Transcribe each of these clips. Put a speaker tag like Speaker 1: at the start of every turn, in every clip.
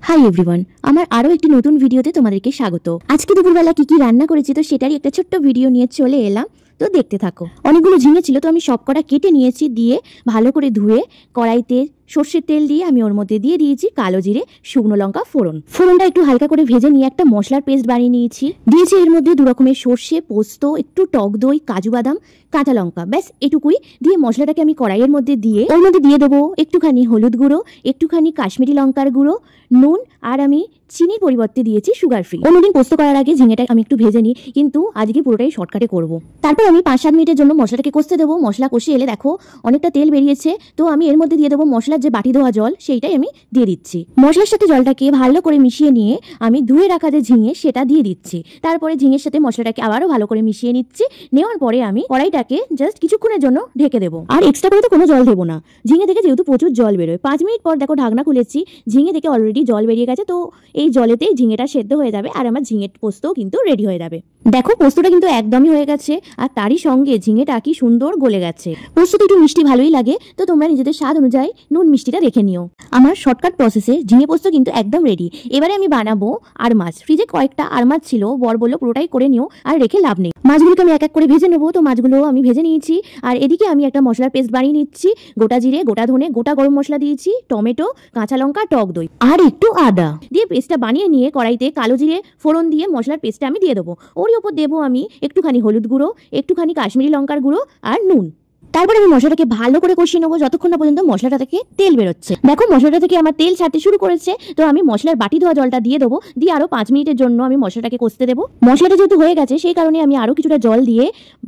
Speaker 1: Hi everyone, আমার আরো একটি নতুন ভিডিওতে তোমাদেরকে স্বাগত। আজকে দুপুরবেলা কি কি রান্না করেছি তো সেটারই একটা ছোট্ট ভিডিও নিয়ে চলে এলাম, তো দেখতে থাকো। অনেকগুলো ঝিঙে ছিল তো আমি সবকটা কেটে নিয়েছি, দিয়ে ভালো করে ধুয়ে কড়াইতে সর্ষের তেল দিয়ে আমি ওর মধ্যে দিয়ে দিয়েছি কালো জিরে, শুকনো লঙ্কা, ফোড়নটা একটু হালকা করে ভেজে নিয়ে একটা মশলার পেস্ট বানিয়ে নিয়েছি। দিয়েছি এর মধ্যে 2 রকমের সর্ষে, পোস্ত, একটু টক দই, কাজু বাদাম, কাঁচা লঙ্কা, ব্যাস এটুকুই। দিয়ে মশলাটাকে আমি কড়াইয়ের মধ্যে দিয়ে ওর মধ্যে দিয়ে দেবো একটুখানি হলুদ গুঁড়ো, একটুখানি কাশ্মীরি লঙ্কার গুঁড়ো, নুন, আর আমি চিনির পরিবর্তে দিয়েছি সুগার ফ্রি। অন্যদিন পোস্ত করার আগে ঝিঙেটা আমি একটু ভেজে নিই, কিন্তু আজকে পুরোটাই শর্টকাটে করব। তারপর আমি 5-7 মিনিটের জন্য মশলাটাকে কষতে দেবো। মশলা কষে এলে দেখো অনেকটা তেল বেরিয়েছে, তো আমি এর মধ্যে দিয়ে দেবো মশলার যে বাটি ধোয়া জল, সেইটাই আমি দিয়ে দিচ্ছি। মশলার সাথে জলটাকে ভালো করে মিশিয়ে নিয়ে আমি ধুয়ে রাখা যে ঝিঙে সেটা দিয়ে দিচ্ছি। তারপরে ঝিঙের সাথে মশলাটাকে আবারও ভালো করে মিশিয়ে নিচ্ছি। নেওয়ার পরে আমি কড়াইটাকে জাস্ট কিছুক্ষণের জন্য ঢেকে দেবো, আর এক্সট্রা করে তো কোনো জল দেবো না। ঝিঙে থেকে যেহেতু প্রচুর জল বেরোয়, 5 মিনিট পর দেখো ঢাকনা খুলেছি, ঝিঙে থেকে অলরেডি জল বেরিয়ে গেছে। তো এই জলেতেই ঝিঙেটা সেদ্ধ হয়ে যাবে আর আমার ঝিঙের পোস্তও কিন্তু রেডি হয়ে যাবে। দেখো পোস্তটা কিন্তু একদমই হয়ে গেছে, আর তারই সঙ্গে ঝিঙেটা কি সুন্দর গলে গেছে। পোস্তটা একটু মিষ্টি ভালোই লাগে, তো তোমরা নিজেদের স্বাদ অনুযায়ী নুন মিষ্টিটা রেখে নিও। আমার শর্টকাট প্রসেসে ঝিঙে পোস্ত কিন্তু একদম রেডি। এবারে আমি বানাবো আর মাছ। ফ্রিজে কয়েকটা আর মাছ ছিল, বর বললো পুরোটাই করে নিও, আর রেখে লাভ নেই। মাছগুলোকে আমি এক এক করে ভেজে নেবো, তো মাছগুলো আমি ভেজে নিয়েছি। আর এদিকে আমি একটা মশলার পেস্ট বানিয়ে নিচ্ছি। গোটা জিরে, গোটা ধনে, গোটা গরম মশলা দিয়েছি, টমেটো, কাঁচা লঙ্কা, টক দই আর একটু আদা দিয়ে পেস্টটা বানিয়ে নিয়ে কড়াইতে কালো জিরে ফোড়ন দিয়ে মশলার পেস্টটা আমি দিয়ে দেবো। ওর উপর দেবো আমি একটুখানি হলুদ গুঁড়ো, একটুখানি কাশ্মীরি লঙ্কার গুঁড়ো আর নুন। তারপরে আমি মশলাটাকে ভালো করে কষিয়ে নেবো যতক্ষণ না পর্যন্ত মশলাটা থেকে তেল বেরোচ্ছে। দেখো মশলাটা থেকে আমার তেল ছাড়তে শুরু করেছে, তো আমি মশলার বাটি ধোয়া জলটা দিয়ে দেবো। দিয়ে আরো 5 মিনিটের জন্য আমি মশলাটাকে কষতে দেবো। মশলাটা যেহেতু হয়ে গেছে সেই কারণে আমি আরো কিছুটা জল দিয়ে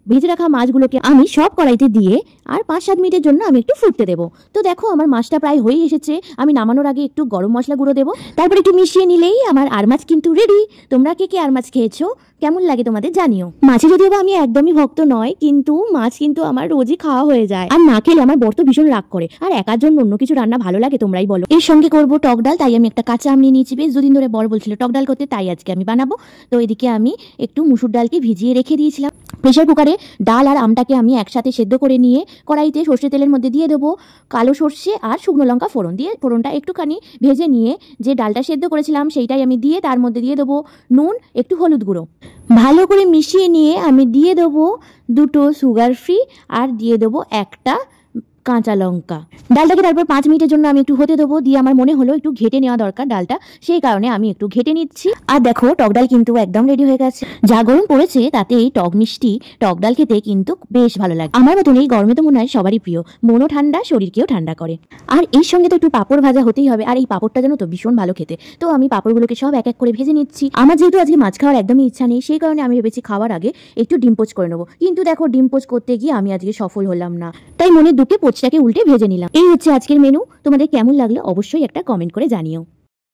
Speaker 1: ভেজে রাখা মাছগুলোকে আমি সব কড়াইতে দিয়ে আর 5-7 মিনিটের জন্য আমি একটু ফুটতে দেবো। তো দেখো আমার মাছটা প্রায় হয়ে এসেছে। আমি নামানোর আগে একটু গরম মশলা গুঁড়ো দেবো, তারপর একটু মিশিয়ে নিলেই আমার আর মাছ কিন্তু রেডি। তোমরা কে কে আর মাছ খেয়েছো, কেমন লাগে তোমাদের জানিও। মাছে যদিও বা আমি একদমই ভক্ত নয়, কিন্তু মাছ কিন্তু আমার রোজই খাওয়া হয়ে যায়, আর না খেলে আমার বর তো ভীষণ রাগ করে। আর একার জন্য অন্য কিছু রান্না ভালো লাগে তোমরাই বলো। এর সঙ্গে করবো টক ডাল, তাই আমি একটা কাঁচা আম নিয়ে নিয়েছি। বেশ 2 দিন ধরে বর বলছিল টক ডাল করতে, তাই আজকে আমি বানাবো। তো এদিকে আমি একটু মুসুর ডালকে ভিজিয়ে রেখে দিয়েছিলাম। প্রেসার কুকারে ডাল আর আমটাকে আমি একসাথে সেদ্ধ করে নিয়ে কড়াইতে সর্ষে তেলের মধ্যে দিয়ে দেবো কালো সর্ষে আর শুকনো লঙ্কা ফোড়ন দিয়ে, ফোড়নটা একটুখানি ভেজে নিয়ে যে ডালটা সেদ্ধ করেছিলাম সেইটাই আমি দিয়ে তার মধ্যে দিয়ে দেবো নুন, একটু হলুদ গুঁড়ো। ভালো করে মিশিয়ে নিয়ে আমি দিয়ে দেবো 2টো সুগার ফ্রি আর দিয়ে দেবো একটা কাঁচা লঙ্কা। ডালটাকে তারপর 5 মিনিটের জন্য আমি একটু হতে দেবো। দিয়ে আমার মনে হলো একটু ঘেটে নেওয়া দরকার ডালটা, সেই কারণে আমি একটু ঘেটে নিচ্ছি। আর দেখো টক ডাল কিন্তু একদম রেডি হয়ে গেছে। যা গরম পড়েছে তাতে এই টক মিষ্টি টক ডাল খেতে কিন্তু বেশ ভালো লাগে। আমার মতন এই গরমে তো মনে হয় সবারই প্রিয়, মনও ঠান্ডা, শরীরকেও ঠান্ডা করে। আর এর সঙ্গে তো একটু পাঁপড় ভাজা হতেই হবে, আর এই পাঁপড়টা যেন তো ভীষণ ভালো খেতে। তো আমি পাঁপড়গুলোকে সব এক এক করে ভেজে নিচ্ছি। আমার যেহেতু আজকে মাছ খাওয়ার একদমই ইচ্ছা নেই, সেই কারণে আমি ভেবেছি খাওয়ার আগে একটু ডিম পোচ করে নেবো। কিন্তু দেখো ডিম পোচ করতে গিয়ে আমি আজকে সফল হলাম না, তাই মনের দুঃখে পোচটাকে উল্টে ভেজে নিলাম। এই হচ্ছে আজকের মেনু। তোমাদের কেমন লাগলো অবশ্যই একটা কমেন্ট করে জানিও।